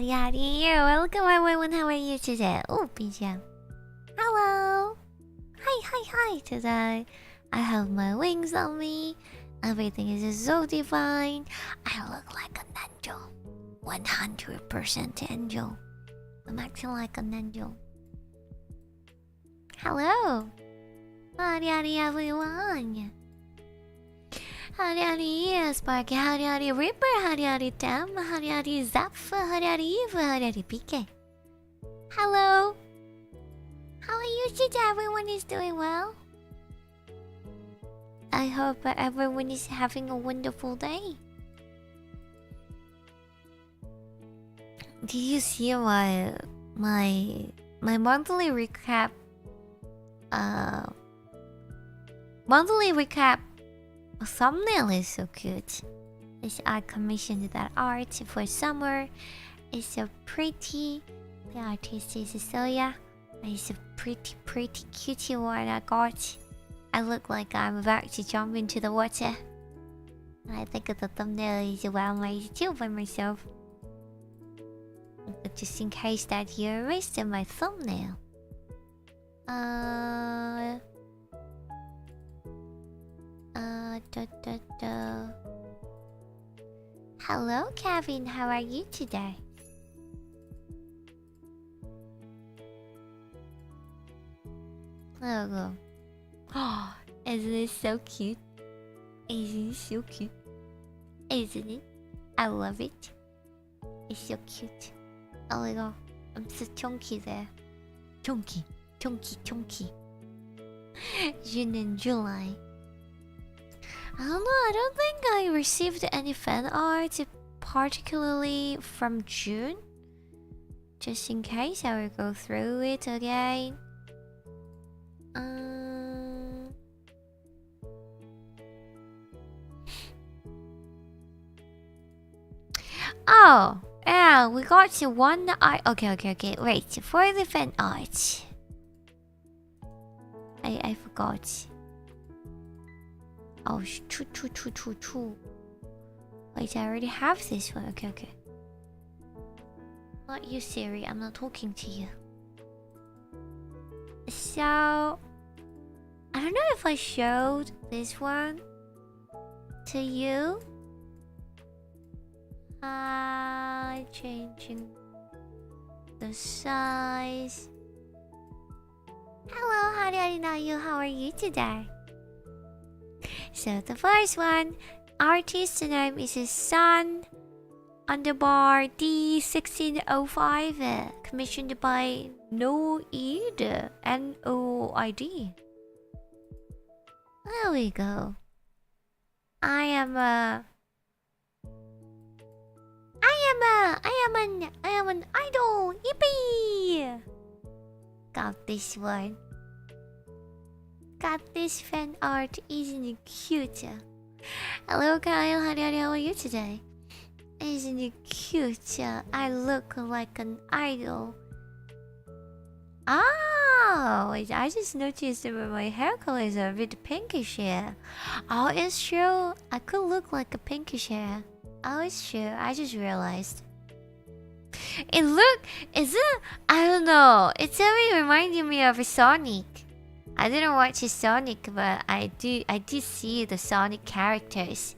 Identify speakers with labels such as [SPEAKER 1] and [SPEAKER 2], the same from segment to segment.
[SPEAKER 1] Howdy, welcome everyone. How are you today? Oh, BGM. Hello. Hi. Today, I have my wings on me. Everything is so divine. I look like an angel. 100% angel. I'm acting like an angel. Hello. Howdy, everyone. Howdy, Sparky. Howdy, Ripper. Howdy, Tam. Howdy, Zappa. Howdy, Eva. Howdy, PK. Hello. How are you today? Everyone is doing well. I hope everyone is having a wonderful day. Did you see my monthly recap? Monthly recap thumbnail is so cute. I commissioned that art for summer. It's so pretty. The artist is Soya. It's a pretty cutie one I got. I look like I'm about to jump into the water. I think the thumbnail is well made too by myself. But just in case that you erased my thumbnail. Hello, Kevin. How are you today? Oh, isn't it so cute? Isn't it so cute? Isn't it? I love it. It's so cute. Oh my god, I'm so chunky there. Chunky. June&July. I don't know, I don't think I received any fan art, particularly from June. Just in case, I will go through it again. Oh, yeah, we got to one art. Okay. Wait, for the fan art. I forgot. Oh, true. Wait, I already have this one. Okay. Not you, Siri. I'm not talking to you. So, I don't know if I showed this one to you. Changing the size. Hello, how are you today? So the first one, artist name is Sun _ D1605, commissioned by Noid, Noid. There we go. I am an idol. Yippee! Got this one. Got this fan art. Isn't it cute? Hello, Kyle. How are you today? Isn't it cute? I look like an idol. Oh, I just noticed that my hair color is a bit pinkish here. Oh, it's true. I could look like a pinkish hair. Oh, it's true. I just realized. I don't know. It's really reminding me of a Sonic. I didn't watch a Sonic, but I did see the Sonic characters.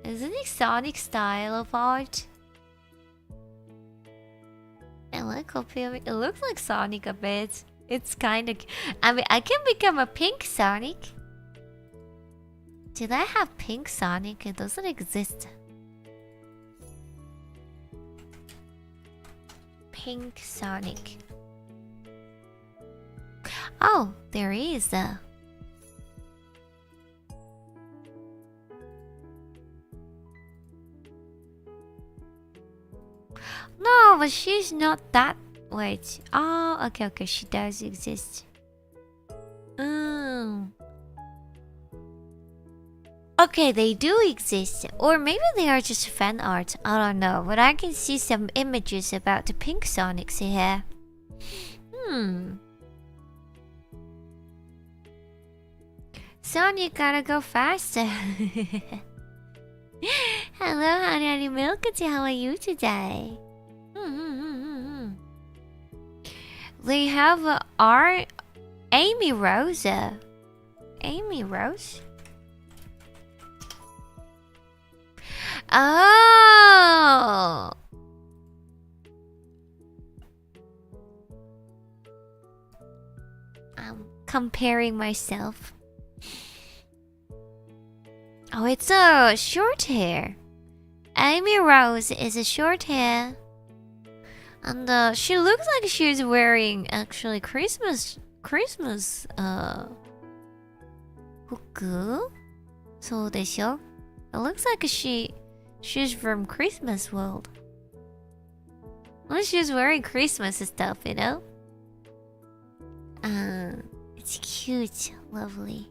[SPEAKER 1] Isn't it Sonic style of art? It looks like Sonic a bit. It's kind of... I mean, I can become a pink Sonic. Did I have pink Sonic? It doesn't exist. Pink Sonic. Oh, there is a... No, but she's not that... Wait. Oh, okay. She does exist. Okay, they do exist. Or maybe they are just fan art. I don't know. But I can see some images about the pink Sonics here. Sonic gotta go faster. Hello, honey milk. How are you today? They have our Amy Rose. Amy Rose? Oh! I'm comparing myself. Oh, it's a short hair. Amy Rose is a short hair. And she looks like she's wearing actually Christmas hook? So desho? It looks like she's from Christmas world. Well, she's wearing Christmas stuff, you know? It's cute, lovely.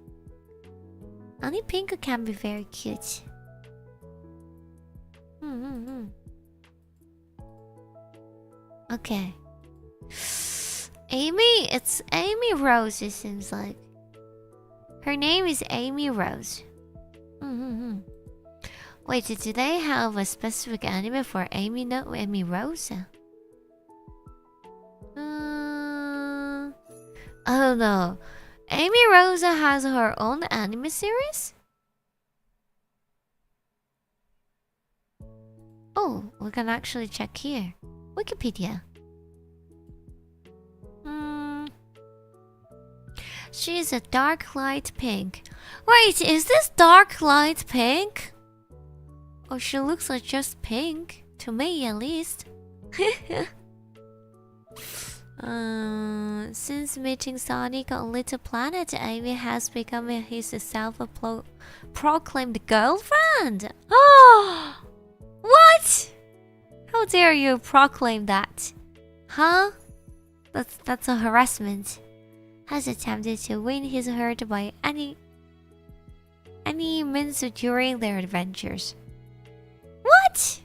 [SPEAKER 1] Only pink can be very cute. Okay. Amy, it's Amy Rose, it seems like. Her name is Amy Rose. Wait, do they have a specific anime for Amy? No, Amy Rose? I don't know. Amy Rose has her own anime series? Oh, we can actually check here. Wikipedia. She's a dark light pink. Wait, is this dark light pink? Oh, she looks like just pink. To me, at least. Since meeting Sonic on Little Planet, Amy has become his self-proclaimed girlfriend. Oh! What? How dare you proclaim that? Huh? That's a harassment. Has attempted to win his heart by any means during their adventures. What?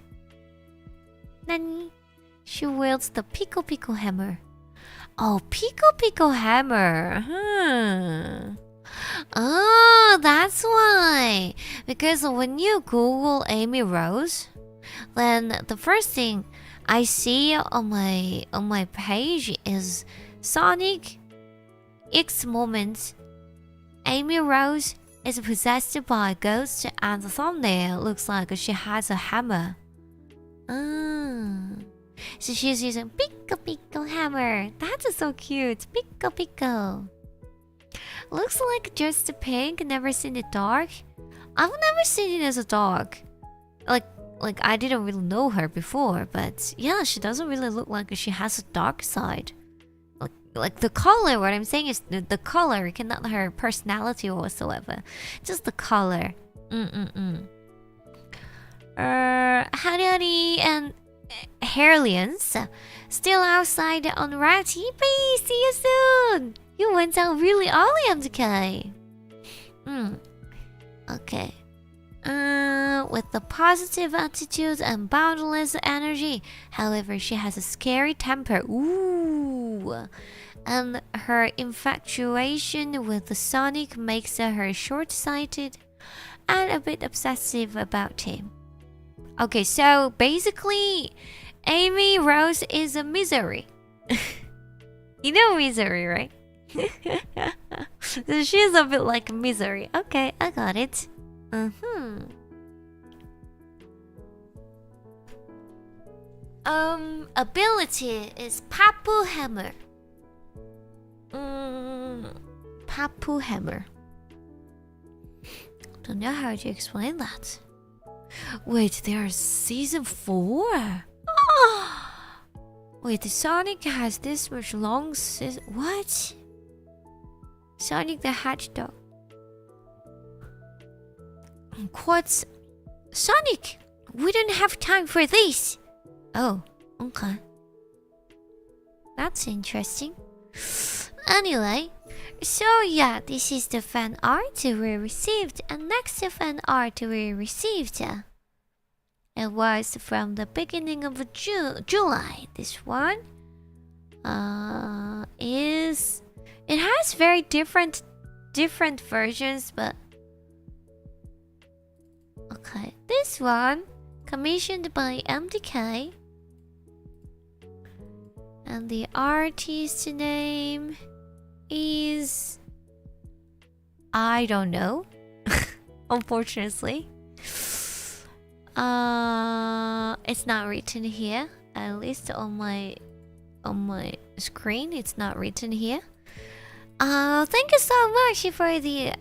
[SPEAKER 1] Nani? She wields the Pico Pico hammer. Oh, Pico Pico hammer. Oh, that's why. Because when you Google Amy Rose, then the first thing I see on my page is Sonic X moments. Amy Rose is possessed by a ghost, and the thumbnail looks like she has a hammer. So she's using Pico Pico hammer. That's so cute. Pico Pico. Looks like just pink. Never seen it dark. I've never seen it as a dark. Like I didn't really know her before, but yeah, she doesn't really look like she has a dark side. Like the color. What I'm saying is the color, not her personality whatsoever. Just the color. Harial and Harlians still outside on route. Yippee! See you soon. You went out really early, MDK. Okay. With the positive attitude and boundless energy. However, she has a scary temper. Ooh. And her infatuation with the Sonic makes her short-sighted and a bit obsessive about him. Okay, so basically, Amy Rose is a misery. You know misery, right? So she's a bit like misery. Okay, I got it. Ability is Papu Hammer. Papu Hammer. Don't know how to explain that. Wait, there's season 4? Wait, Sonic has this much long season. What? Sonic the Hedgehog. Quads. Sonic! We don't have time for this! Oh, okay. That's interesting. Anyway, so yeah, this is the fan art we received, and next fan art we received. It was from the beginning of July. This one is... It has very different versions, but... Okay, this one, commissioned by MDK. And the artist name is... I don't know. Unfortunately. It's not written here. At least on my screen, it's not written here. Thank you so much for the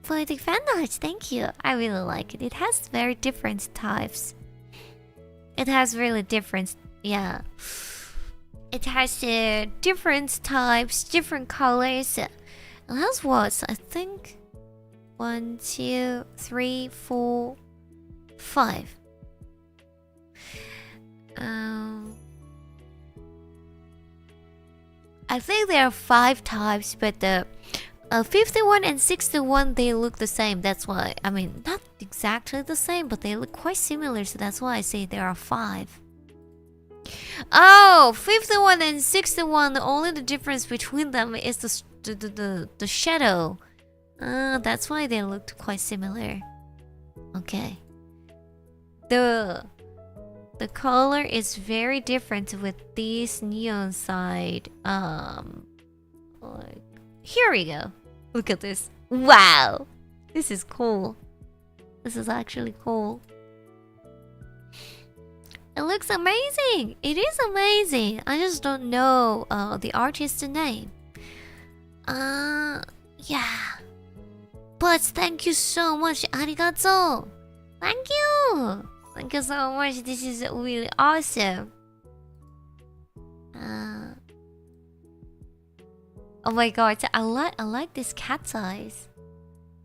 [SPEAKER 1] fan art. Thank you. I really like it. It has very different types. It has really different, yeah. It has different types, different colors. It has what? I think 1, 2, 3, 4, 5. I think there are 5 types, but the 51 and 61, they look the same. That's why, I mean, not exactly the same, but they look quite similar, so that's why I say there are 5. Oh, 51 and 61, only the difference between them is the shadow. That's why they looked quite similar. Okay. The color is very different with this neon side. Here we go. Look at this. Wow! This is cool. This is actually cool. It looks amazing! It is amazing! I just don't know the artist's name. Yeah. But thank you so much. Arigato! Thank you! Thank you so much. This is really awesome. Oh my god, I like this cat's eyes.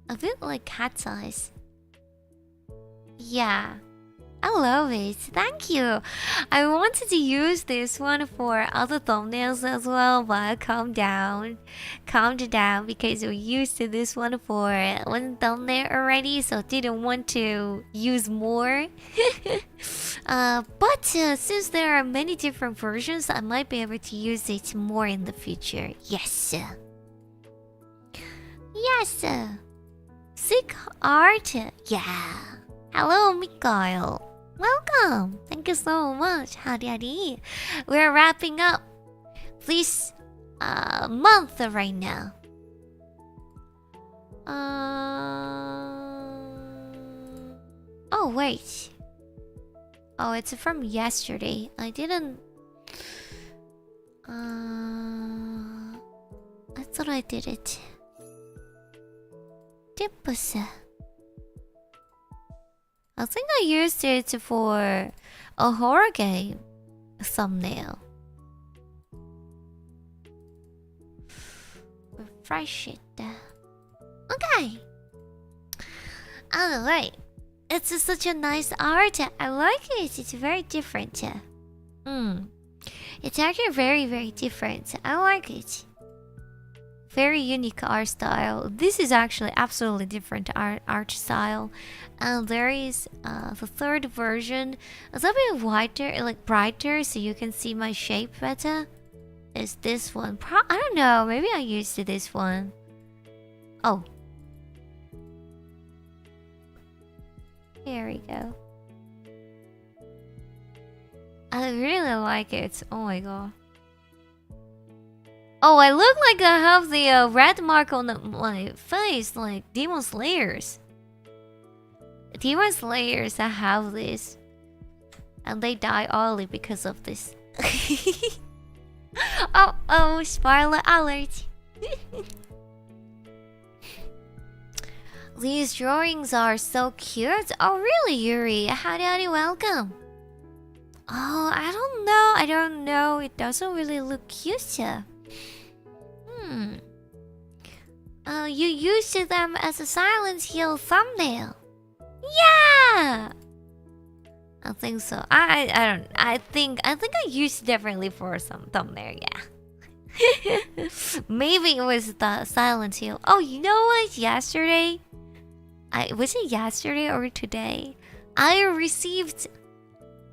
[SPEAKER 1] A bit like cat's eyes. Yeah. I love it. Thank you. I wanted to use this one for other thumbnails as well, but calm down. Calm down because we used this one for one thumbnail already, so didn't want to use more. But since there are many different versions, I might be able to use it more in the future. Yes. Yes. Sick art. Yeah. Hello, Mikael. Welcome! Thank you so much. Howdy. We're wrapping up this month right now. Oh wait. Oh, it's from yesterday. I didn't. I thought I did it. Tips. I think I used it for a horror game thumbnail. Refresh it. Okay. Alright. It's such a nice art. I like it. It's very different. It's actually very, very different. I like it. Very unique art style. This is actually absolutely different art style. And there is the third version. It's a bit whiter, like brighter, so you can see my shape better. Is this one? I don't know. Maybe I used this one. Oh. Here we go. I really like it. Oh my god. Oh, I look like I have the red mark on my face, like Demon Slayers. Demon Slayers that have this. And they die early because of this. Oh, spoiler alert. These drawings are so cute. Oh, really, Yuri? Howdy, welcome. Oh, I don't know. It doesn't really look cute. You used them as a Silent Hill thumbnail. Yeah! I think so. I think I used it definitely for some thumbnail, yeah. Maybe it was the Silent Hill. Oh, you know what? Yesterday, was it yesterday or today? I received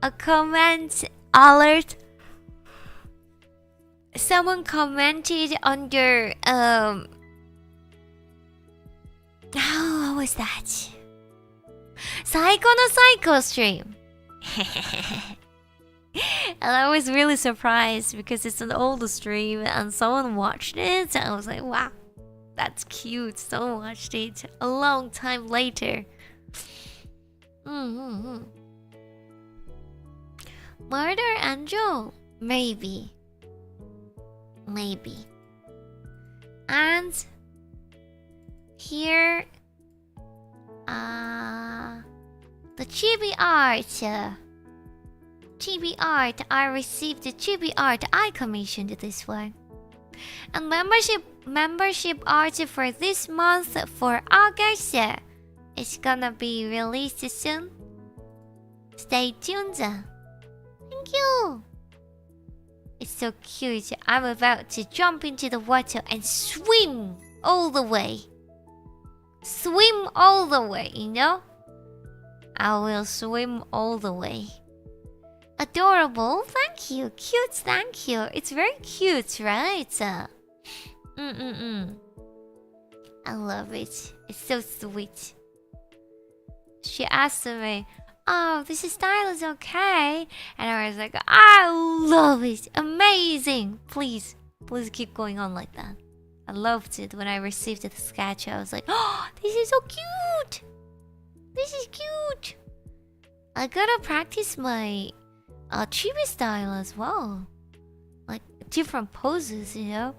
[SPEAKER 1] a comment alert. Someone commented under how was that? Psycho no Psycho stream. And I was really surprised because it's an old stream and someone watched it. And I was like, wow, that's cute. Someone watched it a long time later. Murder Angel? Maybe. Maybe. And here, the chibi art. Chibi art. I received the chibi art. I commissioned this one. And membership art for this month for August. It's gonna be released soon. Stay tuned. Thank you. It's so cute. I'm about to jump into the water and swim all the way. Swim all the way, you know? I will swim all the way. Adorable, thank you. Cute, thank you. It's very cute, right? I love it. It's so sweet. She asked me, oh, this style is okay. And I was like, I love it. Amazing. Please keep going on like that. I loved it when I received the sketch. I was like, oh, this is so cute. This is cute. I gotta practice my chibi style as well. Like different poses, you know?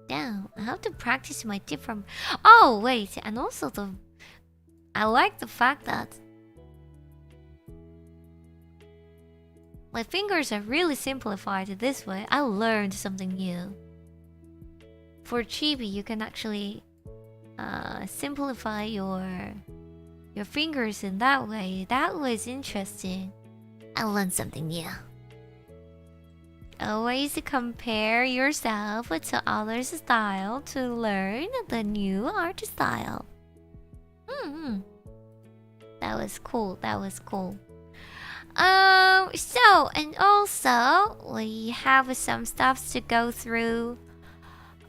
[SPEAKER 1] Yeah, I have to practice my different... Oh, wait. And also I like the fact that my fingers are really simplified this way. I learned something new. For chibi, you can actually simplify your fingers in that way. That was interesting. I learned something new. Always compare yourself to others' style to learn the new art style. That was cool. That was cool. So, and also, we have some stuff to go through.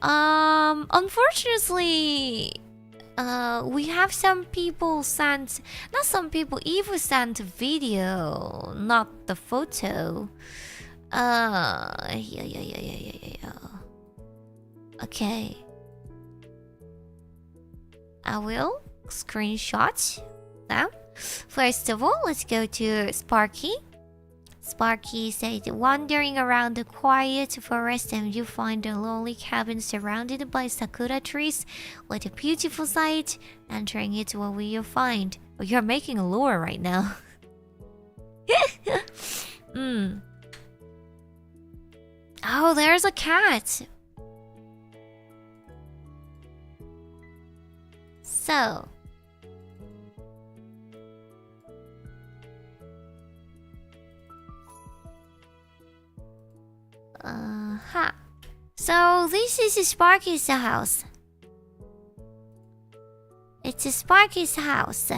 [SPEAKER 1] Unfortunately, we have some people sent, not some people, Eva sent video, not the photo. Yeah. Okay. I will screenshot now. First of all, let's go to Sparky. Sparky said, wandering around the quiet forest and you find a lonely cabin surrounded by sakura trees. What a beautiful sight. Entering it, what will you find? Oh, you're making a lure right now. Oh, there's a cat. So... So this is Sparky's house. It's Sparky's house.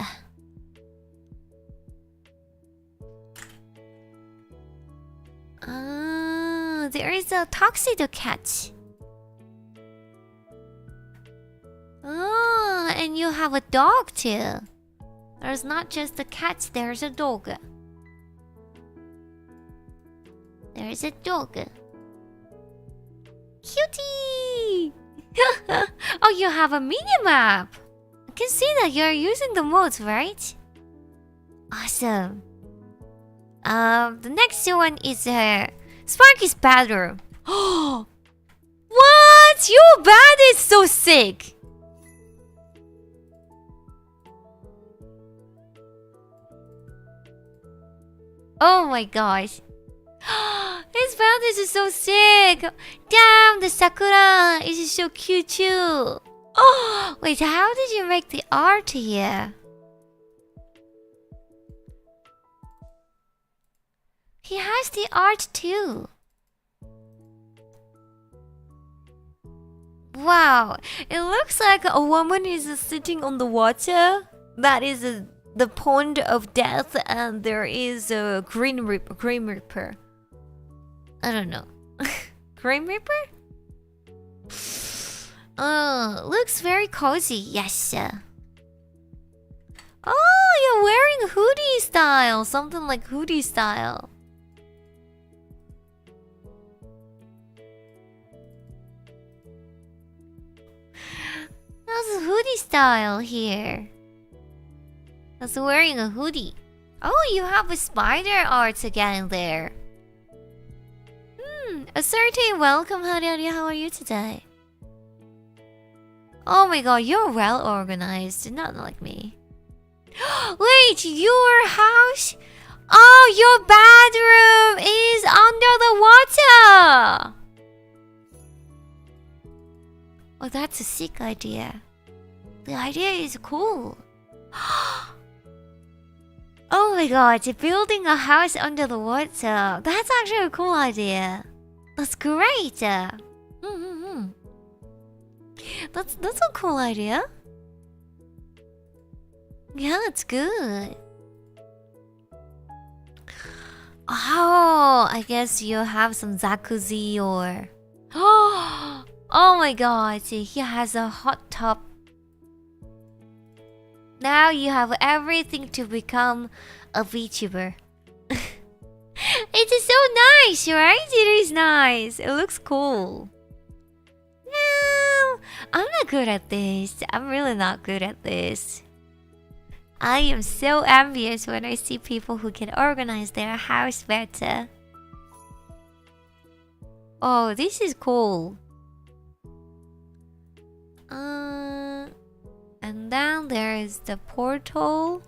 [SPEAKER 1] There is a tuxedo cat. And you have a dog too. There's not just a cat, there's a dog. There's a dog. Cutie! Oh, you have a mini-map! I can see that you're using the modes, right? Awesome. The next one is Sparky's bedroom. Oh! What? Your bed is so sick! Oh my gosh. His bed is so sick. Damn, the sakura is so cute too. Oh, wait, how did you make the art here? He has the art too. Wow, it looks like a woman is sitting on the water. That is the pond of death, and there is a Grim Reaper. I don't know. Grim Reaper? Looks very cozy. Yes. Oh, you're wearing hoodie style. Something like hoodie style. style here. That's wearing a hoodie. Oh, you have a spider art again there. Asserting welcome, honey. How are you today? Oh my god, you're well organized, not like me. Wait, your house? Oh, your bedroom is under the water. Oh, that's a sick idea. The idea is cool. Oh my god, building a house under the water. That's actually a cool idea. That's great. That's a cool idea. Yeah, it's good. Oh, I guess you have some jacuzzi or... Oh my god, he has a hot tub. Now you have everything to become a VTuber. It is so nice, right? It is nice. It looks cool. No, I'm not good at this. I'm really not good at this. I am so envious when I see people who can organize their house better. Oh, this is cool. And then there is the portal.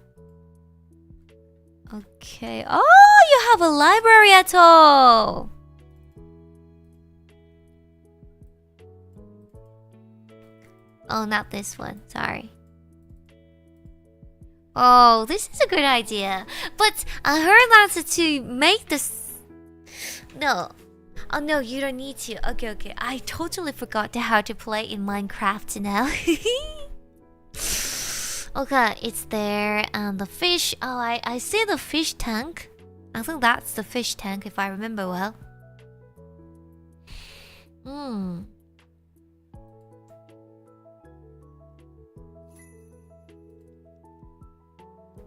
[SPEAKER 1] Okay. Oh, you have a library at all. Oh, not this one. Sorry. Oh, this is a good idea. But I heard that to make this... No. Oh, no, you don't need to. Okay. I totally forgot how to play in Minecraft now. Okay, it's there. And the fish... Oh, I see the fish tank. I think that's the fish tank, if I remember well.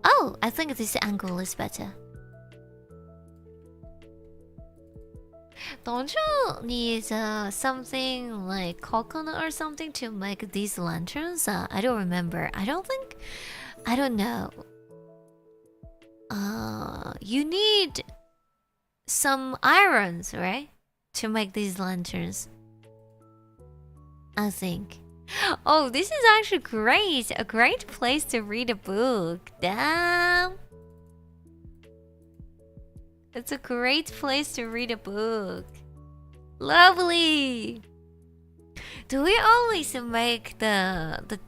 [SPEAKER 1] Oh, I think this angle is better. Don't you need something like coconut or something to make these lanterns? I don't remember. I don't know. You need some irons, right? To make these lanterns, I think. Oh, this is actually great. A great place to read a book. Damn. It's a great place to read a book. Lovely. Do we always make the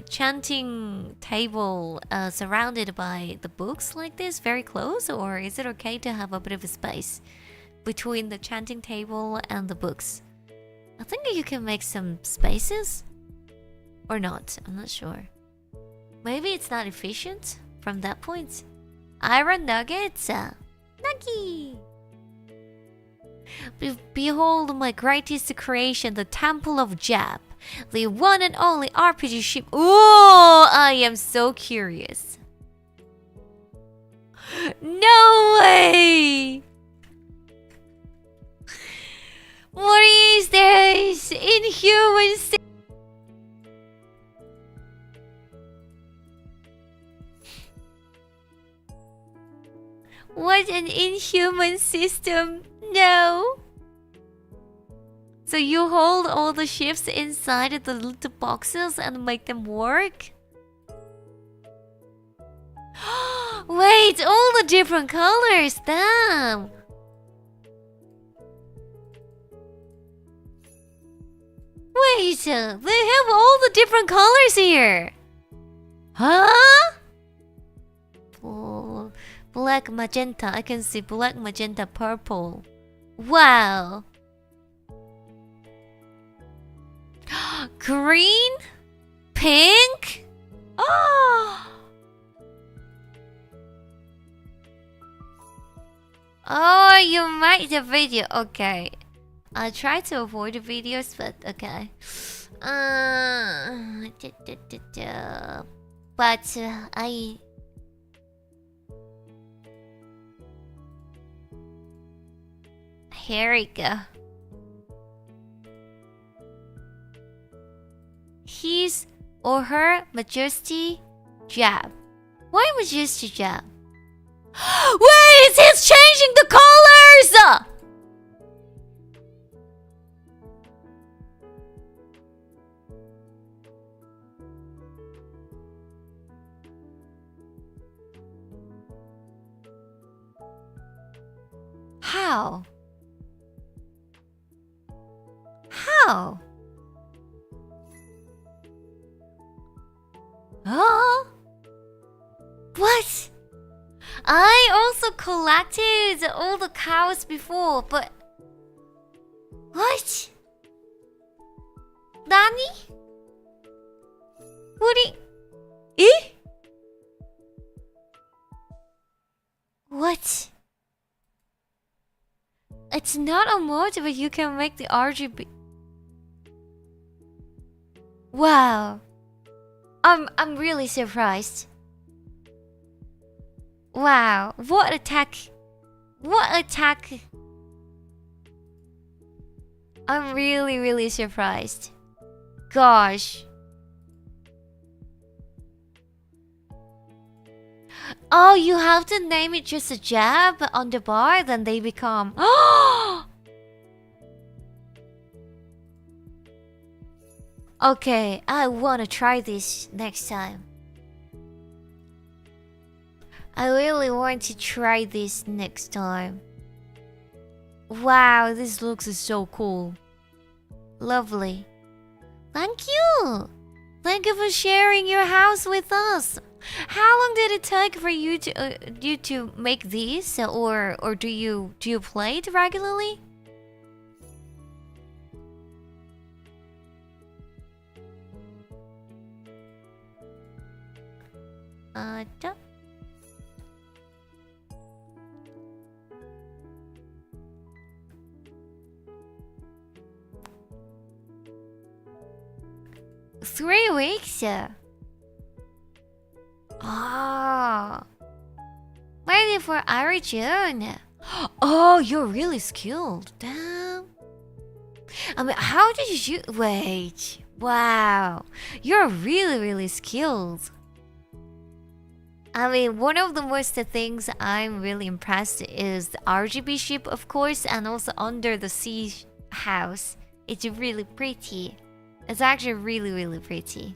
[SPEAKER 1] chanting table surrounded by the books like this very close, or is it okay to have a bit of a space between the chanting table and the books? I think you can make some spaces, or not. I'm not sure. Maybe it's not efficient from that point. Iron nuggets. Nuggy! Behold my greatest creation, the Temple of Jap, the one and only RPG ship. Oh, I am so curious. No way! What is this? Inhuman. What an inhuman system. No. So you hold all the ships inside the little boxes and make them work? Wait, all the different colors. Damn. Wait, they have all the different colors here. Huh? Black, magenta. I can see black, magenta, purple. Wow. Green? Pink? Oh. Oh, you made the video. Okay. I try to avoid the videos, but okay. But here we go. or Her Majesty Jab. Why Majesty Jab? Wait, it's changing the colors! How? How? Huh? What? I also collected all the cows before, but... What? Nani? What do you... Eh? What? It's not a mode, but you can make the RGB... Wow. I'm really surprised. Wow, what attack? What attack? I'm really surprised. Gosh. Oh, you have to name it just a jab on the bar, then they become... Okay, I wanna try this next time. I really want to try this next time. Wow, this looks so cool. Lovely. Thank you! Thank you for sharing your house with us. How long did it take for you to make these, or do you play it regularly? Duh. Three weeks? Ah. Waiting for Ari June. Oh, you're really skilled. Damn. I mean, how did you... Wait. Wow. You're really skilled. I mean, one of the most things I'm really impressed is the RGB ship, of course, and also under the sea house. It's really pretty. It's actually really pretty.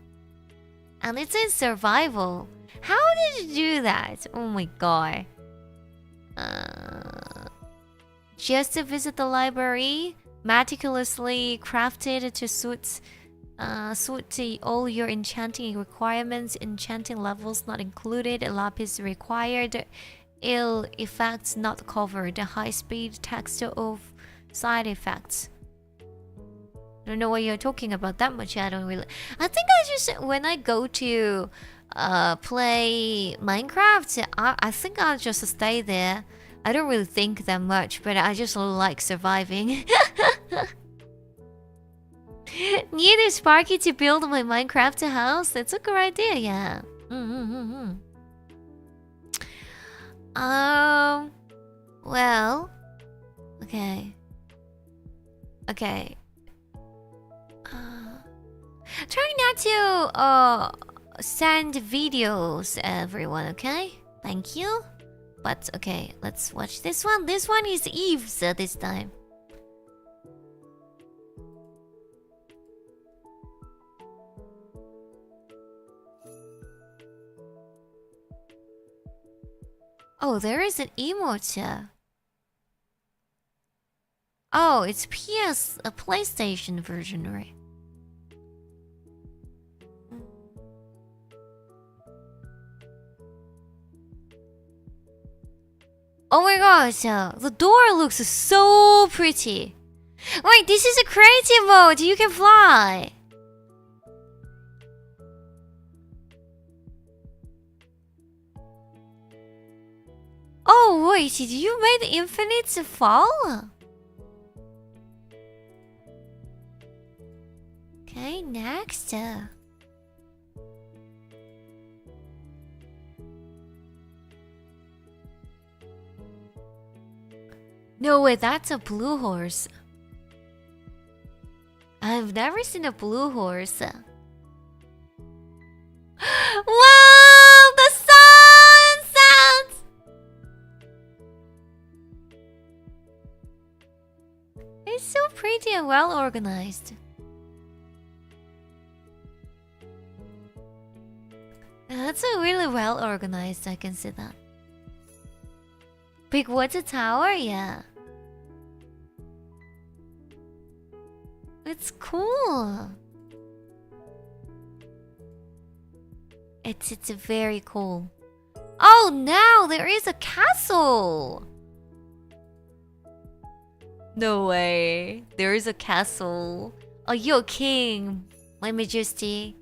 [SPEAKER 1] And it's in survival. How did you do that? Oh my god. Just to visit the library, meticulously crafted to suit all your enchanting requirements. Enchanting levels not included. Lapis required. Ill effects not covered. High speed text of side effects. I don't know what you're talking about that much. I don't really... I think I just... When I go to play Minecraft, I think I'll just stay there. I don't really think that much, but I just like surviving. Need a Sparky to build my Minecraft house? That's a good idea, yeah. Well... Okay. Try not to send videos, everyone, okay? Thank you. But okay, let's watch this one. This one is Eve's this time. Oh, there is an emote. Oh, it's a PlayStation version, right? Oh my gosh, the door looks so pretty. Wait, this is a creative mode. You can fly. Oh wait, did you make the infinite fall? Okay, next. No way, that's a blue horse. I've never seen a blue horse. Wow, the sunset! It's so pretty and well organized. That's a really well organized, I can see that. Big water tower, yeah. It's cool. It's very cool. Oh, now there is a castle. No way. There is a castle. Oh, you're king, my majesty.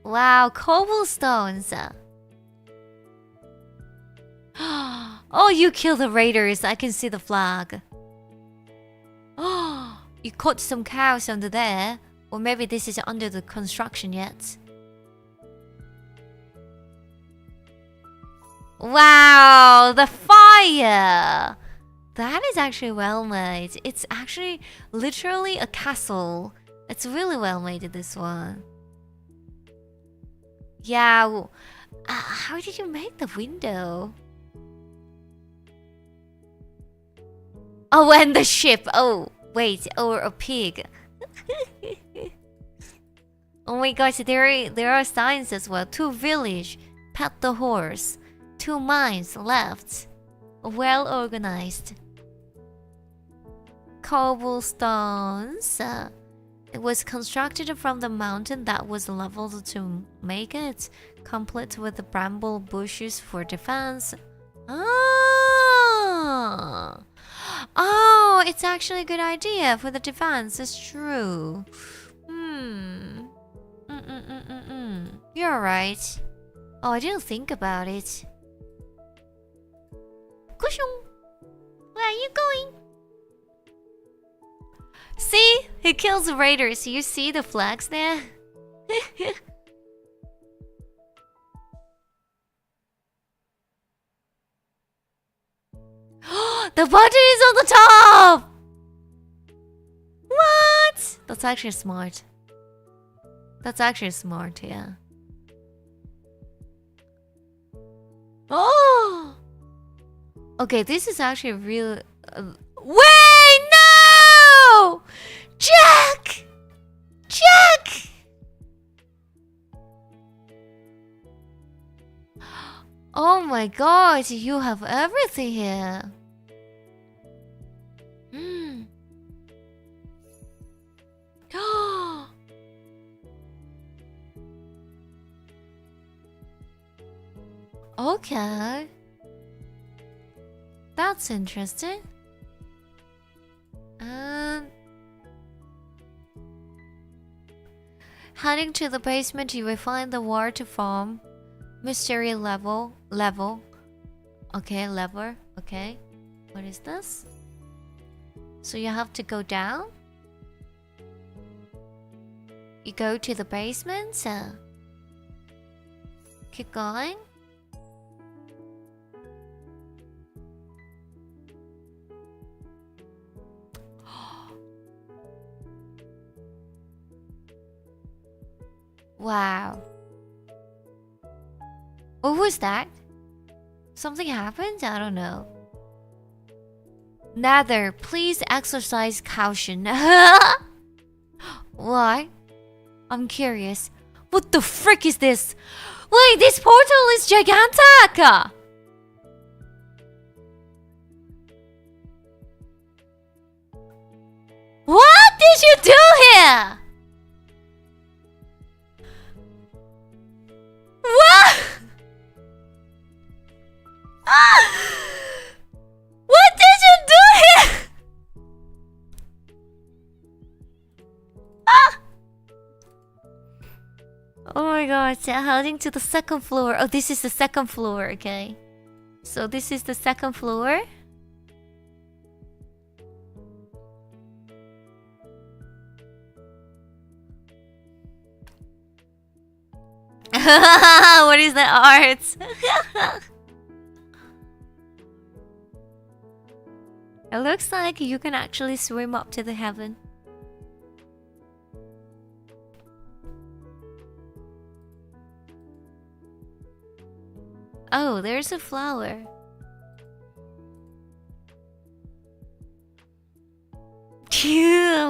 [SPEAKER 1] Wow, cobblestones. Oh, you killed the raiders. I can see the flag. Oh, you caught some cows under there. Or maybe this is under the construction yet. Wow, the fire! That is actually well made. It's actually literally a castle. It's really well made, this one. Yeah. How did you make the window? Oh, and the ship. Oh, wait. Or a pig. Oh my gosh, there are signs as well. 2 village. Pet the horse. 2 mines left. Well organized. Cobblestones. It was constructed from the mountain that was leveled to make it, complete with the bramble bushes for defense. Oh, it's actually a good idea for the defense. It's true. You're right. Oh, I didn't think about it. Kushung, where are you going? See? He kills the raiders. You see the flags there? The button is on the top! What? That's actually smart. That's actually smart, yeah. Oh! Okay, this is actually real... Wait, no! Jack! Jack! Oh my god, you have everything here. Okay. That's interesting. Heading to the basement, you will find the water farm. Mystery level. Okay, lever. Okay. What is this? So you have to go down. You go to the basement. Keep going. Wow. What was that? Something happened? I don't know. Nether, please exercise caution. Why? I'm curious. What the frick is this? Wait, this portal is gigantic! What did you do here? What? What did you do here? Oh my god, heading to the second floor. Oh, this is the second floor, okay. So this is the second floor. What is the art? It looks like you can actually swim up to the heaven. Oh, there's a flower.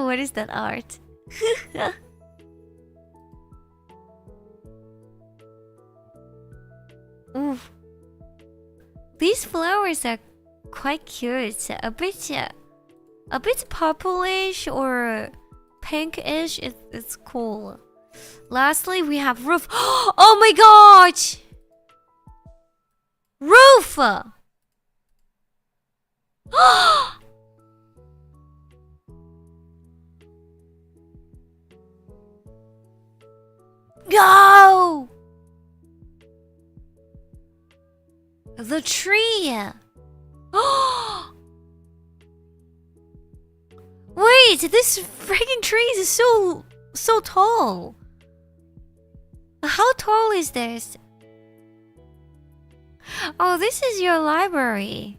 [SPEAKER 1] What is that art? Ooh. These flowers are quite cute. A bit purplish or pinkish. It's cool. Lastly, we have roof. Oh my god! Roof! Go! The tree! Wait, this freaking tree is so tall. How tall is this? Oh, this is your library.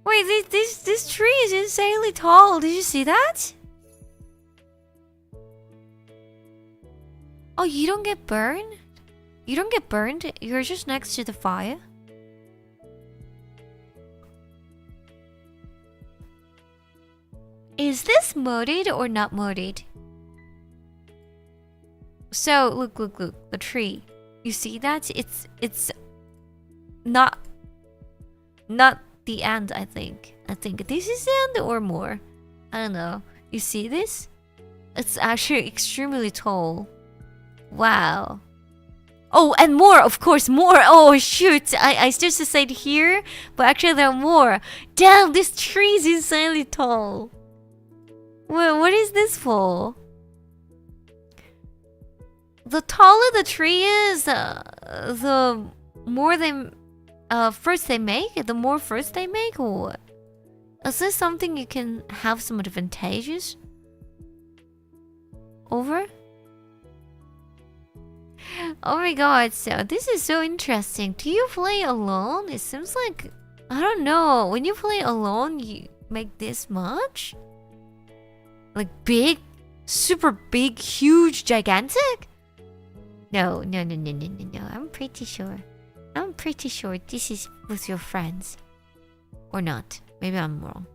[SPEAKER 1] Wait, this tree is insanely tall. Did you see that? Oh, you don't get burned? You don't get burned? You're just next to the fire? Is this modded or not modded? So, look, the tree. You see that? It's not the end, I think. I think this is the end or more. I don't know. You see this? It's actually extremely tall. Wow. Oh, and more, of course, more. Oh, shoot. I just said here, but actually there are more. Damn, this tree is insanely tall. What is this for? The taller the tree is, the more fruits they make? The more fruits they make? Or is this something you can have some advantages over? Oh my god, so this is so interesting. Do you play alone? It seems like, I don't know, when you play alone you make this much? Like big? Super big, huge, gigantic? No. I'm pretty sure this is with your friends. Or not. Maybe I'm wrong.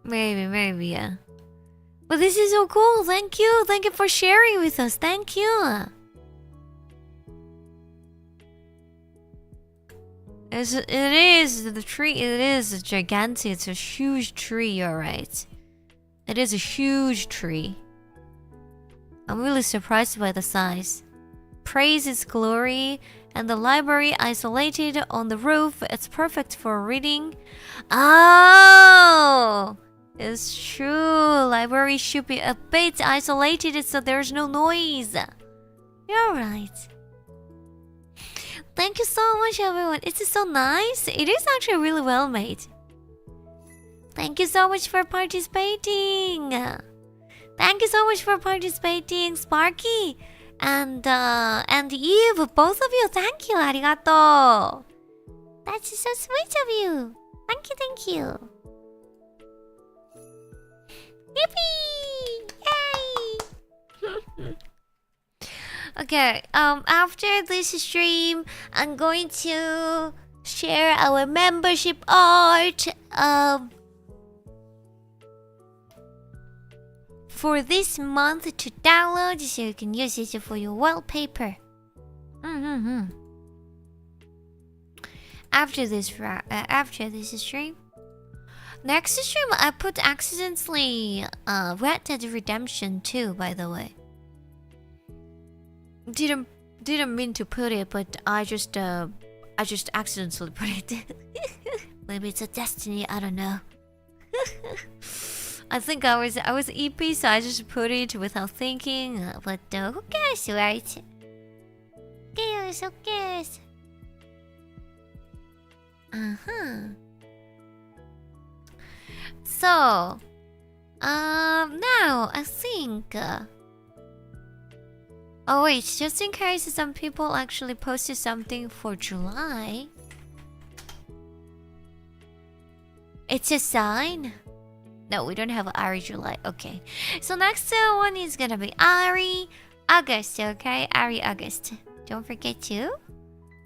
[SPEAKER 1] Maybe, yeah. But this is so cool. Thank you for sharing with us. Thank you. It is the tree. It is gigantic. It's a huge tree. You're right. It is a huge tree. I'm really surprised by the size. Praise its glory, and the library isolated on the roof. It's perfect for reading. Oh, it's true. Library should be a bit isolated so there's no noise. You're right. Thank you so much, everyone. It's so nice. It is actually really well made. Thank you so much for participating. Thank you so much for participating, Sparky and Eve. Both of you, thank you. Arigato. That's so sweet of you. Thank you. Yippee! Yay! Okay, after this stream, I'm going to share our membership art for this month to download, so you can use it for your wallpaper. After this stream. Next stream, I put accidentally Red Dead Redemption 2, by the way. Didn't mean to put it, but I just accidentally put it. Maybe it's a destiny, I don't know. I think I was EP, so I just put it without thinking. But who cares, right? Who cares? So, now I think. Oh wait, just in case some people actually posted something for July. It's a sign. No, we don't have Arial July. Okay. So next one is gonna be Arial August, okay? Arial August. Don't forget to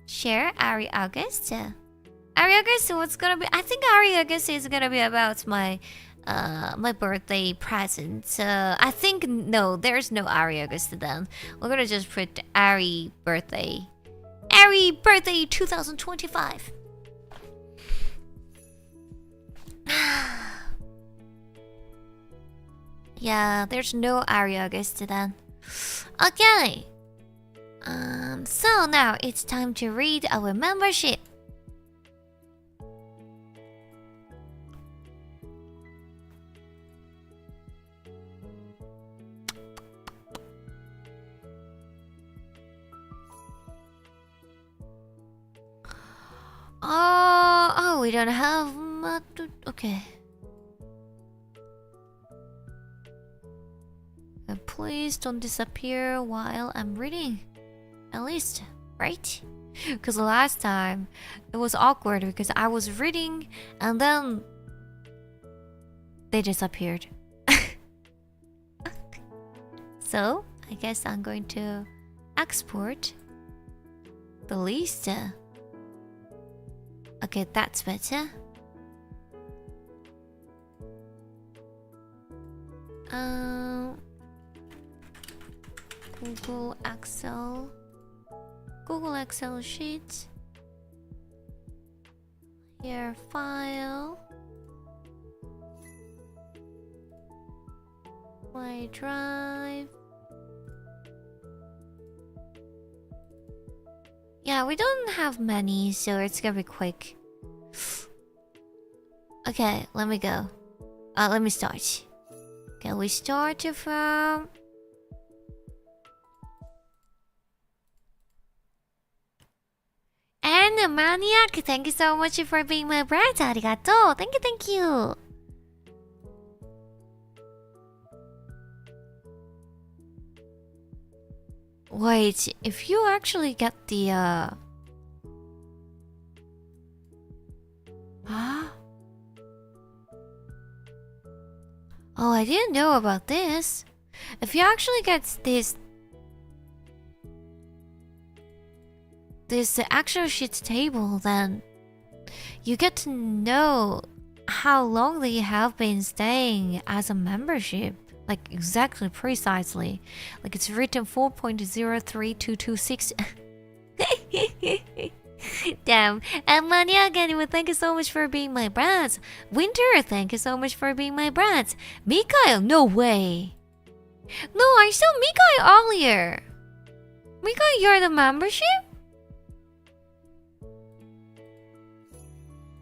[SPEAKER 1] share Arial August. Arial August, what's gonna be? I think Arial August is gonna be about my my birthday present. I think no, there's no Arial August then. We're gonna just put Arial birthday. Arial birthday 2025. Yeah, there's no Arial August then. Okay. So now it's time to read our membership. Oh, we don't have much. Okay. Please don't disappear while I'm reading. At least, right? Because the last time it was awkward because I was reading and then they disappeared. So, I guess I'm going to export the list. Okay, that's better. Google Excel sheet. Here, file. My drive. Yeah, we don't have many, so it's gonna be quick. Okay, let me go. Let me start. Okay, we start from... And Maniac, thank you so much for being my brand. Arigato. Thank you, thank you. Wait, if you actually get the Huh? Oh, I didn't know about this. If you actually get this Excel sheet table, then you get to know how long they have been staying as a membership. Like exactly, precisely. Like it's written 4.03226. Damn. And Maniac anyway, thank you so much for being my brats. Winter, thank you so much for being my brats. Mikael, no way. No, I saw Mikael earlier. Mikael, you're the membership?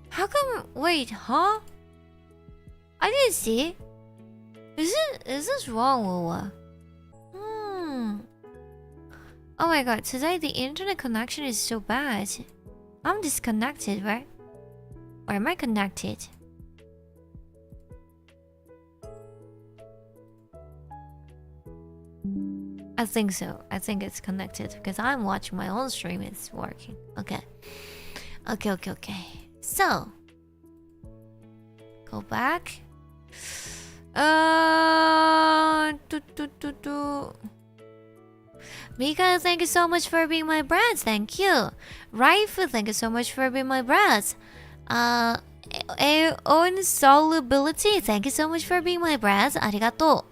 [SPEAKER 1] How come? Wait, huh? I didn't see. Is this wrong, Lola? Oh my god, today the internet connection is so bad. I'm disconnected, right? Or am I connected? I think so. I think it's connected because I'm watching my own stream. It's working. Okay. Okay. So, go back. Mika, thank you so much for being my brats. Thank you. Raifu, thank you so much for being my brats. Insolubility, thank you so much for being my brats. Arigato.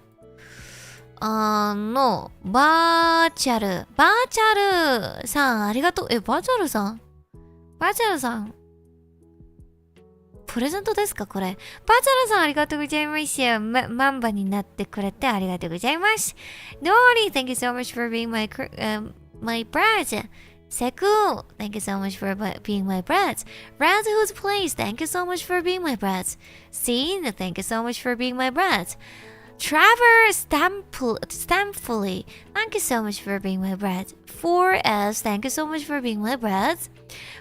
[SPEAKER 1] No, バーチャルさん、ありがとう。バーチャルさんプレゼントですかこれ。バーチャルさんありがとうございます。マンバになってくれてありがとうございます。Nori, thank you so much for being my brats. Seku, thank you so much for being my brats. Raz Who's Place, thank you so much for being my brats. Scene, thank you so much for being my brats. Trevor Stampfully, thank you so much for being my brats. 4S, thank you so much for being my brats.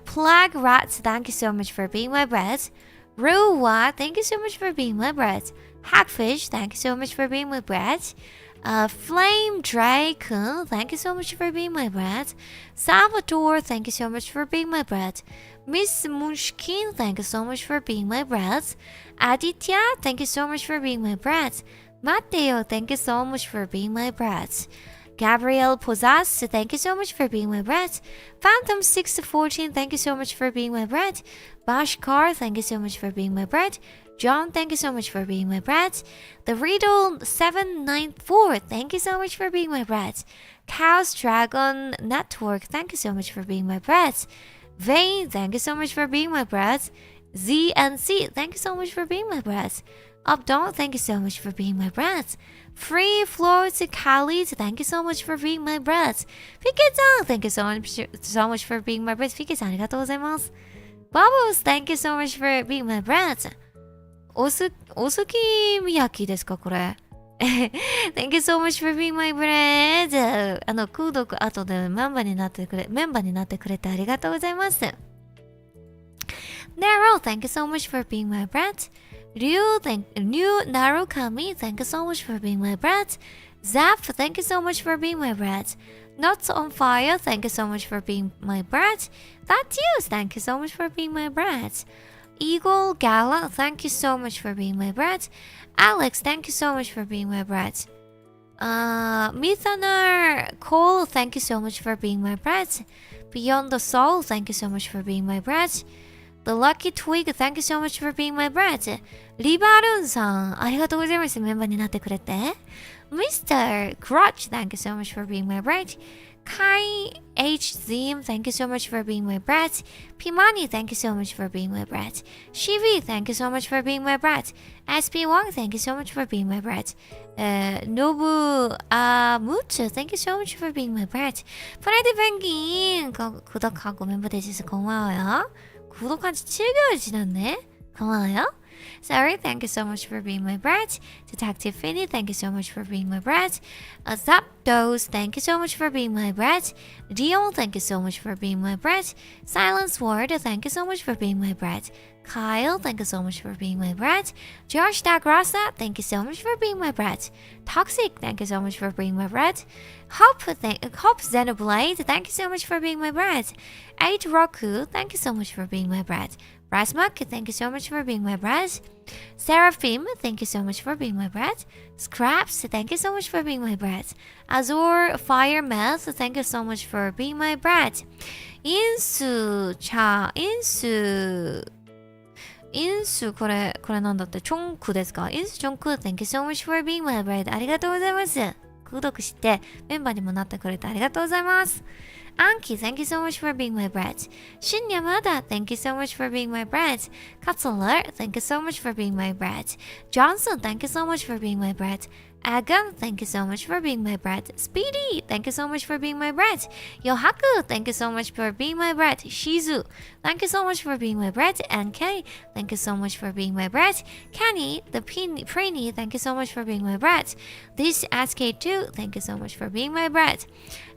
[SPEAKER 1] Plague Rats, thank you so much for being my brats. Ruwa, thank you so much for being my brats. Hackfish, thank you so much for being my brats. Flame Dragon, thank you so much for being my brat. Salvatore, thank you so much for being my brat. Miss Munchkin, thank you so much for being my brat. Aditya, thank you so much for being my brat. Matteo, thank you so much for being my brat. Gabriel Posas, thank you so much for being my brat. Phantom614, thank you so much for being my brat. Bashkar, thank you so much for being my brat. John, thank you so much for being my brat. The Riddle 794, thank you so much for being my brat. Chaos Dragon Network, thank you so much for being my brat. Vane, thank you so much for being my brat. ZNC, thank you so much for being my brat. Updawn, thank you so much for being my brat. Free Floor to Khalid, thank you so much for being my brat. Fike-san, thank you so much for being my brat. Fike-san, ありがとうございます。Bubbles, thank you so much for being my brat. おすきみやきですかこれ。Thank you so much for being my brat. 空読後でメンバーになってくれてありがとうございます。Narrow, thank you so much for being my brat. New Narrow Kami, thank you so much for being my brat. Zap, thank you so much for being my brat. Nuts on Fire, thank you so much for being my brat. That's you, thank you so much for being my brat. Eagle Gala, thank you so much for being my brat. Alex, thank you so much for being my brat. Mithanar Cole, thank you so much for being my brat. Beyond the Soul, thank you so much for being my brat. The Lucky Twig, thank you so much for being my brat. リバルーンさん、ありがとうございます。メンバーになってくれて。Mr. Crutch, thank you so much for being my brat. Kai H. Zim, thank you so much for being my brat. Pimani, thank you so much for being my brat. Shivi, thank you so much for being my brat. SP Wang, thank you so much for being my brat. Nobu Mutsu, thank you so much for being my brat. 프레디 펭귄, 구독하고 멤버 되셔서 고마워요. 구독한 지 7개월 지났네. 고마워요. Sorry, thank you so much for being my brat. Detective Finny, thank you so much for being my brat. Zapdos, thank you so much for being my brat. Dion, thank you so much for being my brat. Silence Ward, thank you so much for being my brat. Kyle, thank you so much for being my brat. Josh Dagrasa, thank you so much for being my brat. Toxic, thank you so much for being my brat. Hope Xenoblade, thank you so much for being my brat. 8 Roku, thank you so much for being my brat. Rasmak, thank you so much for being my brat. Seraphim, thank you so much for being my brat. Scraps, thank you so much for being my brat. Azure Fire Meth, thank you so much for being my brat. Insu,これなんだってチョンクですか？インスチョンク、thank you so much for being my brat. ありがとうございます。購読してメンバーにもなってくれてありがとうございます。Anki, thank you so much for being my brat. Shin Yamada, thank you so much for being my brat. Katsuler, thank you so much for being my brat. Johnson, thank you so much for being my brat. Agam, thank you so much for being my brat. Speedy, thank you so much for being my brat. Yohaku, thank you so much for being my brat. Shizu, thank you so much for being my brat. NK, thank you so much for being my brat. Kenny, the Preeny, thank you so much for being my brat. This SK2, thank you so much for being my brat.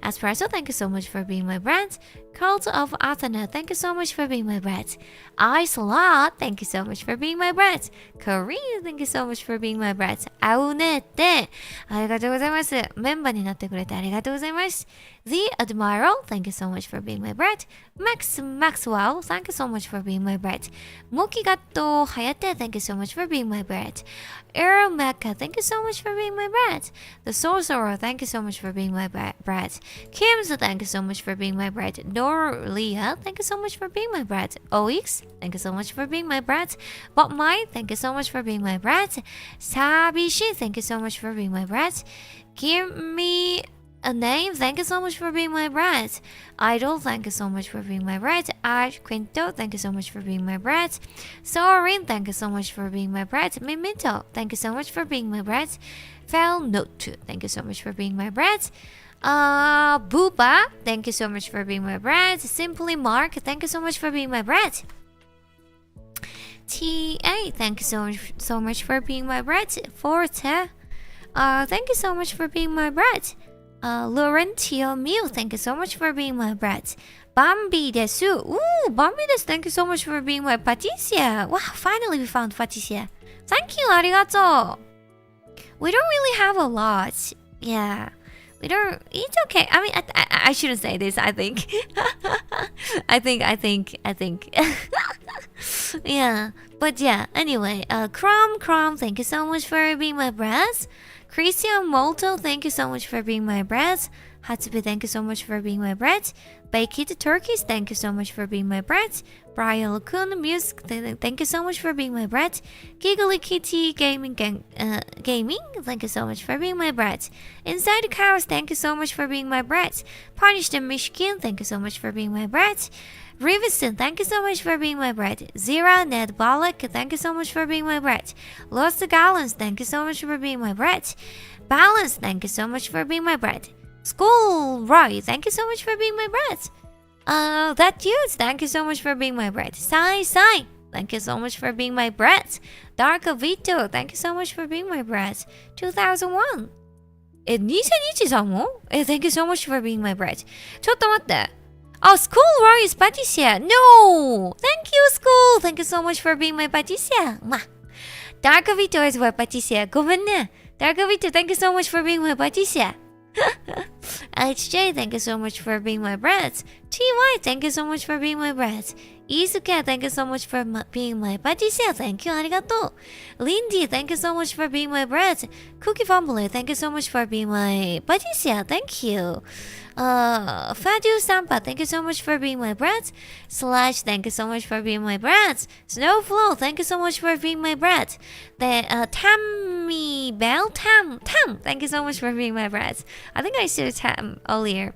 [SPEAKER 1] Espresso, thank you so much for being my brat. Cult of Athena, thank you so much for being my brat. Ice Lot, thank you so much for being my brat. Korea, thank you so much for being my brat. Aunete, ありがとうございます。メンバーになってくれてありがとうございます。The Admiral, thank you so much for being my brat. Maxwell, thank you so much for being my brat. Mokigato Hayate, thank you so much for being my brat. Aero Mecha, thank you so much for being my brat. The Sorcerer, thank you so much for being my brat. Kim's, thank you so much for being my brat. Norlia, thank you so much for being my brat. OX, thank you so much for being my brat. Botmai, thank you so much for being my brat. Sabishi, thank you so much for being my brat. Give me a name, thank you so much for being my brat. Idol, thank you so much for being my brat. Ash Quinto, thank you so much for being my brat. Sorin, thank you so much for being my brat. Mimito, thank you so much for being my brat. Fel Note, thank you so much for being my brat. Booba, thank you so much for being my brat. Simply Mark, thank you so much for being my brat. TA, thank you so much for being my brat. Forte, thank you so much for being my brat. Laurentio Mew, thank you so much for being my brat. Bambi desu. Ooh, Bambi desu, thank you so much for being my Patricia. Wow, finally we found Patricia. Thank you, arigato. We don't really have a lot. Yeah. We don't. It's okay. I mean, I shouldn't say this. I think. I think. Yeah. But yeah. Anyway. Crom. Thank you so much for being my brass. Christian Molto. Thank you so much for being my brass. Hatsube. Thank you so much for being my brass. Baked Turkeys. Thank you so much for being my brass. Brian Kun Music. Thank you so much for being my brat. Giggly Kitty Gaming. Thank you so much for being my brat. Inside the Cows. Thank you so much for being my brat. Punished Michigan. Thank you so much for being my brat. Riviston, thank you so much for being my brat. Zira Ned Bollock, thank you so much for being my brat. Lost Gallons, thank you so much for being my brat. Balance, thank you so much for being my brat. School Roy, thank you so much for being my brat. That dudes, thank you so much for being my brat. Sai, thank you so much for being my brat. Dark Vito, thank you so much for being my brat. 2001. 2001もthank you so much for being my brat. ちょっと待って。Oh, School Roy is Patricia. No! Thank you, School! Thank you so much for being my Patricia. Dark Vito is my Patricia. ごめんね。Dark Vito, thank you so much for being my Patricia. HJ, thank you so much for being my brats. TY, thank you so much for being my brats. Izuka, thank you so much for being my Patricia. Thank you, arigato. Lindy, thank you so much for being my brats. Cookie Family, thank you so much for being my Patricia. Thank you. Fadu Sampa, thank you so much for being my brats. Slash, thank you so much for being my brats. Snowflow, thank you so much for being my brat. Tammy Bell, Tam, thank you so much for being my brats. I think I said Tam earlier.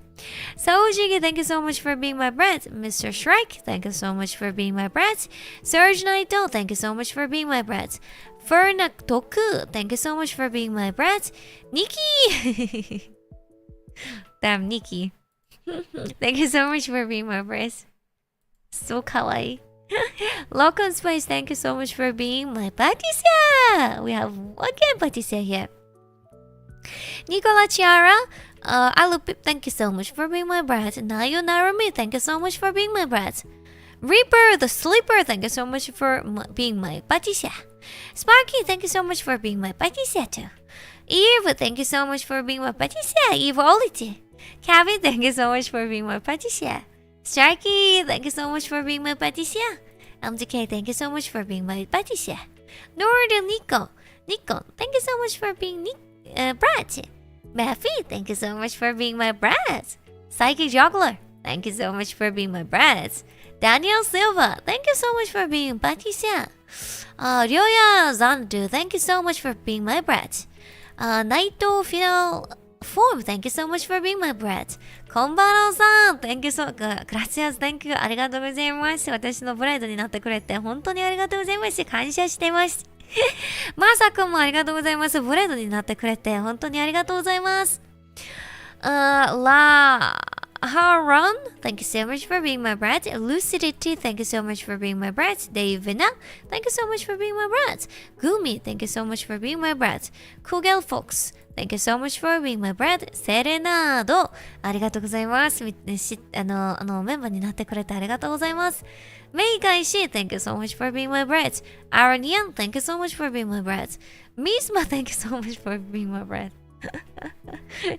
[SPEAKER 1] Sojigi, thank you so much for being my brat. Mr. Shrek, thank you so much for being my brat. Surge Naito, thank you so much for being my brat. Fernak Toku, thank you so much for being my brat. Nikki! Damn, Nikki. Thank you so much for being my brat. So kawaii. Locan Spice, thank you so much for being my Patricia! We have again Patricia here. Nicola Chiara, Alupip, thank you so much for being my brat. Nayo Narumi, thank you so much for being my brat. Reaper the Sleeper, thank you so much for being my Patricia. Sparky, thank you so much for being my Patricia too. Eve, thank you so much for being my Patricia. Evolity. Kevin, thank you so much for being my Patricia. Strikey, thank you so much for being my Patricia. MDK, thank you so much for being my Patricia. Northern Nico, thank you so much for being brat. Maffy, thank you so much for being my brat. Psychic Juggler, thank you so much for being my brat. Daniel Silva, thank you so much for being Patricia. Ryoya Zandu, thank you so much for being my brat. Naito Final Form, thank you so much for being my brat. Konbaro-san, thank you so much. Gracias, thank you. ありがとうございます。私のブライドになってくれて本当にありがとうございます。感謝しています。まさくんもありがとうございます。ブレードになってくれて本当にありがとうございます。La Haran, thank you so much for being my brat. Lucidity, thank you so much for being my brat. Davina, thank you so much for being my brat. Gumi, thank you so much for being my brat. Kugel Fox, thank you so much for being my brat. Serenado, ありがとうございます。メンバーになってくれてありがとうございます。Mei Gaishi, thank you so much for being my brat. Aranian, thank you so much for being my brat. Misma, thank you so much for being my brat.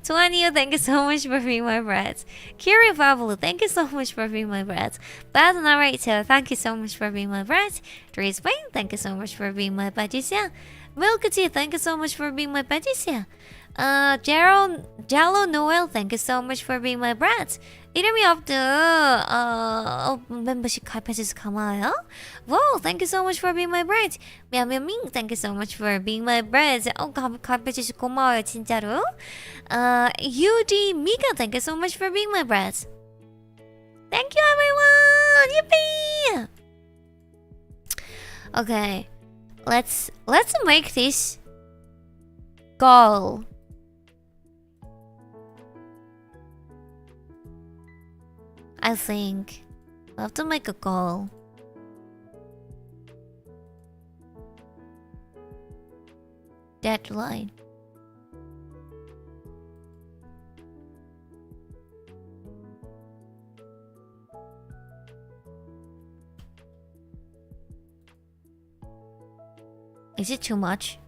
[SPEAKER 1] 20, thank you so much for being my brat. Kiri Pablo, thank you so much for being my brat. Bad Narrator, thank you so much for being my brat. Dries Payne, thank you so much for being my Patricia. Milk Tea, thank you so much for being my Patricia. Jallo Noel, thank you so much for being my brat. 이름이 없드 membership 가입해주셔서 고마워요. Wow, thank you so much for being my brat. 미야미밍, thank you so much for being my brat. 가입해주셔서 고마워요, 진짜로. UD Mika, thank you so much for being my brat. Thank you, everyone. Yippee! Okay, let's make this goal. I think we have to make a goal. Deadline. Is it too much?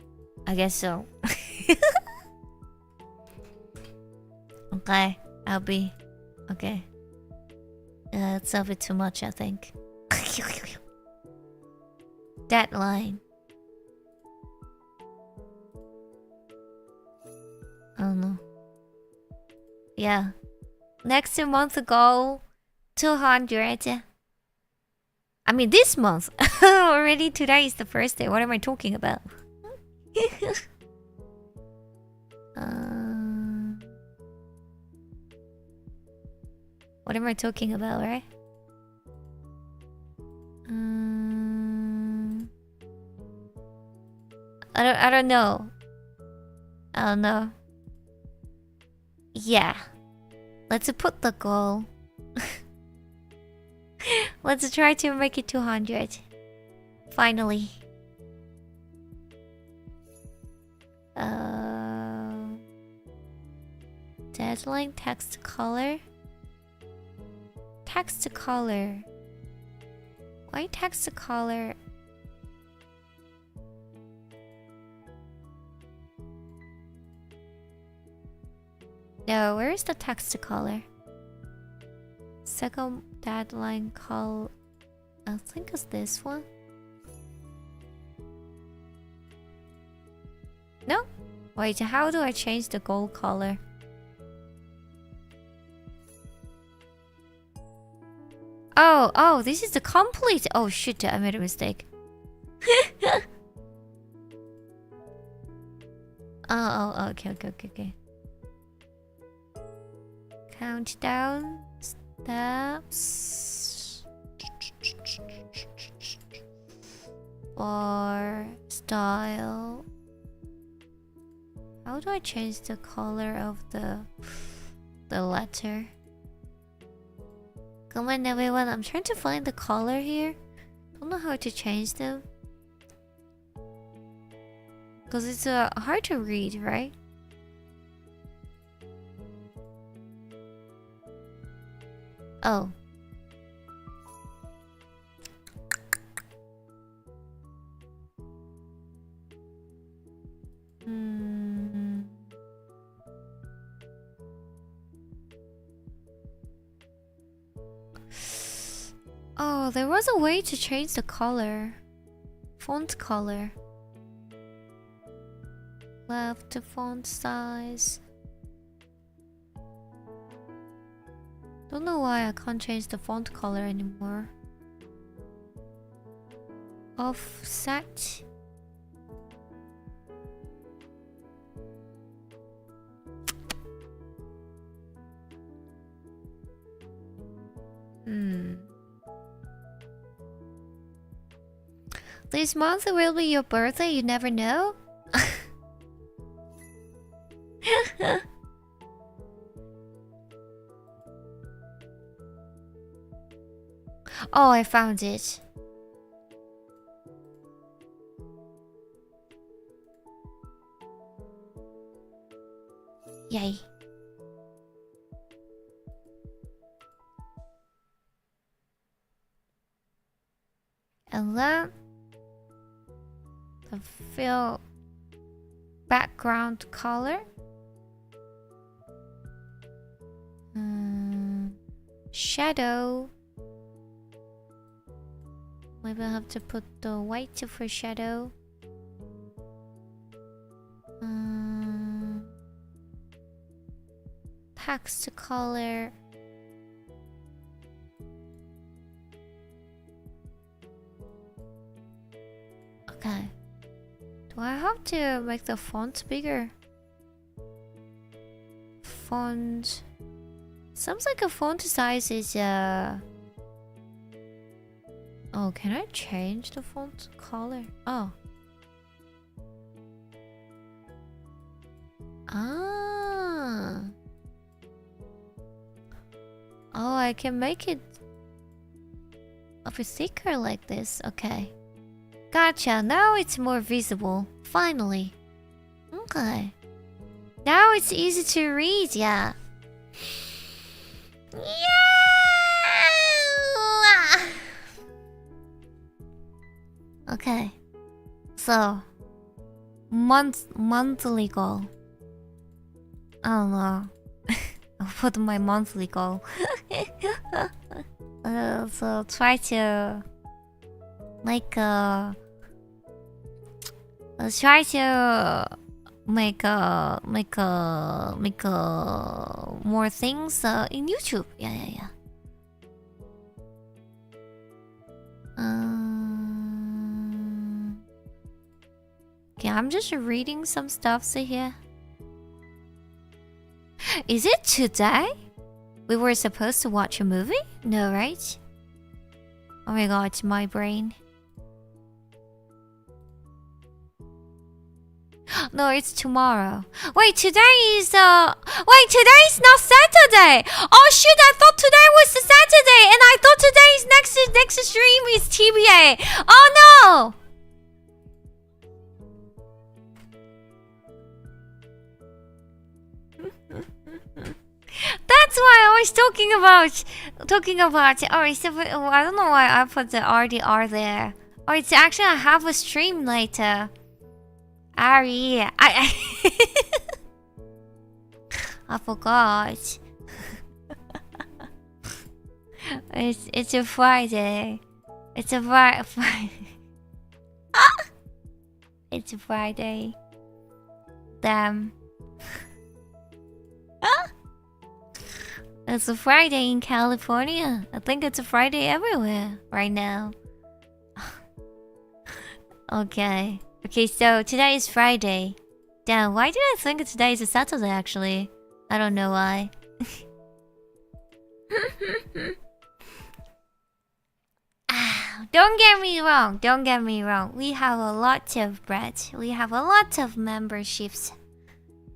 [SPEAKER 1] I guess so. Okay, I'll be... Okay. It's a bit too much, I think. Deadline. I don't know. Yeah. Next month goal, 200. I mean, this month. Already today is the first day. What am I talking about? What am I talking about, right? I don't know. I don't know. Yeah. Let's put the goal. Let's try to make it 200. Finally. Deadline, text color. Text color. Why text color? No, where is the text color? Second deadline call. I think it's this one. No? Wait, how do I change the gold color? Oh, this is the complete. Oh shit, I made a mistake. oh, okay. Countdown steps for style. How do I change the color of the letter? Come on everyone, I'm trying to find the color here. Don't know how to change them. Because it's hard to read, right? Oh. Oh, there was a way to change the color. Font color. Left to font size. Don't know why I can't change the font color anymore. Offset. This month will be your birthday, you never know? Oh, I found it. Yay. And then the fill background color. Shadow. Maybe I have to put the white for shadow. Text color. Okay. Do I have to make the font bigger? Font. Seems like a font size is Oh, can I change the font color? Oh. Ah. Oh, I can make it a bit thicker like this. Okay. Gotcha. Now it's more visible. Finally. Okay. Now it's easy to read, yeah. Yeah! Okay. So, monthly goal. I don't know. for my monthly goal. So try to make try to make more things in YouTube. Yeah. Okay, I'm just reading some stuff here. Is it today? We were supposed to watch a movie? No, right? Oh my god, it's my brain. No, it's tomorrow. Wait, today is wait, today is not Saturday. Oh shoot, I thought today was the Saturday, and I thought today's next stream is TBA. Oh no! That's why I was talking about. Oh, so, I don't know why I put the RDR there. Oh, it's actually I have a stream later. Ari, I forgot. It's a Friday. It's a Friday. It's a Friday. Damn. It's a Friday in California. I think it's a Friday everywhere right now. Okay, so today is Friday. Damn, why did I think today is a Saturday actually? I don't know why. Don't get me wrong. We have a lot of bread. We have a lot of memberships.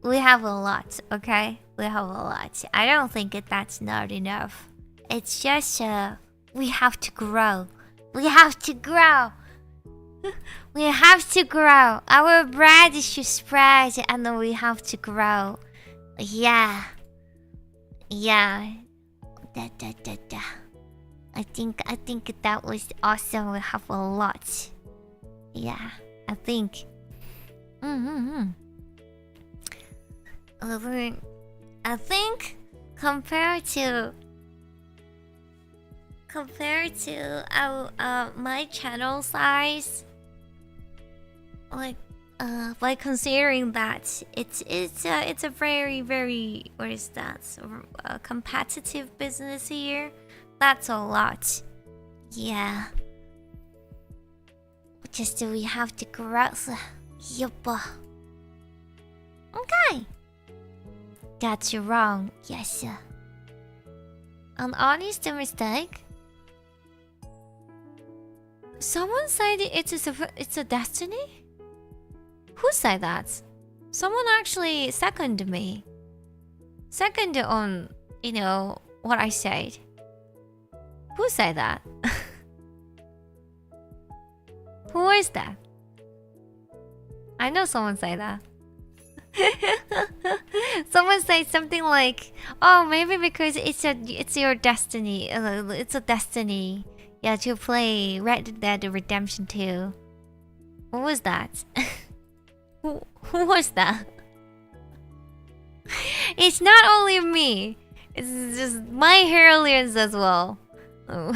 [SPEAKER 1] We have a lot, okay? We have a lot. I don't think that's not enough. It's just, we have to grow. We have to grow. We have to grow. Our bread should spread and then we have to grow. Yeah. I think that was awesome. We have a lot. Yeah, I think. I think compared to our my channel size, like by considering that it's a very what is that, a competitive business here. That's a lot. Yeah. Just we have to grow. Yup. Okay. That's wrong. Yes. An honest mistake. Someone said it's a destiny. Who said that? Someone actually seconded me. Seconded on what I said. Who said that? Who is that? I know someone said that. Someone said something like, "Oh, maybe because it's your destiny. It's a destiny. Yeah, to play Red Dead Redemption 2." Who was that? Who was that? It's not only me. It's just my Heralians as well. Oh.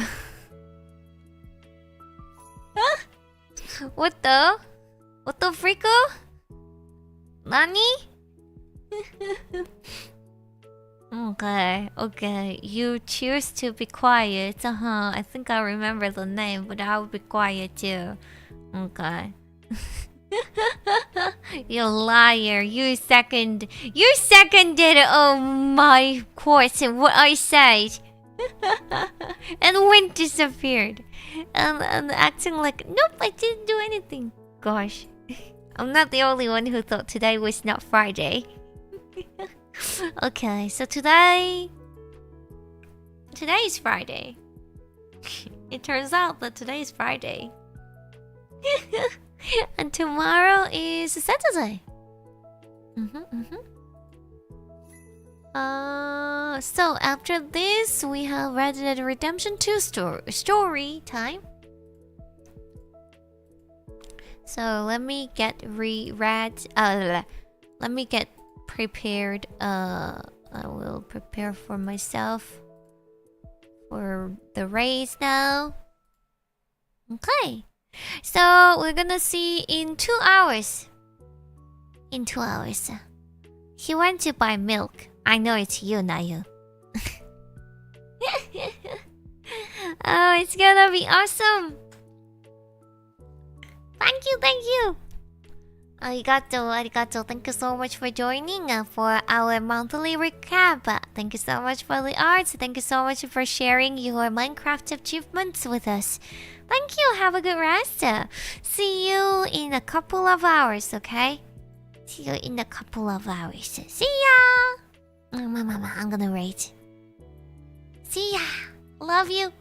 [SPEAKER 1] What the freako? Nani? Okay. You choose to be quiet. I think I remember the name, but I will be quiet too. Okay. You liar! You seconded my course and what I said, and Wind disappeared, and acting like nope, I didn't do anything. Gosh, I'm not the only one who thought today was not Friday. Okay, so today is Friday. It turns out that today is Friday. And tomorrow is Saturday. So after this, we have Red Dead Redemption 2 story time. So let me get prepared I will prepare for myself for the race now. Okay. So we're gonna see in 2 hours. In 2 hours. He went to buy milk. I know it's you, not you. Oh, it's gonna be awesome. Thank you, thank you. Arigato, arigato. Thank you so much for joining for our monthly recap. Thank you so much for the arts. Thank you so much for sharing your Minecraft achievements with us. Thank you. Have a good rest. See you in a couple of hours, okay? See you in a couple of hours. See ya! I'm gonna rate. See ya! Love you!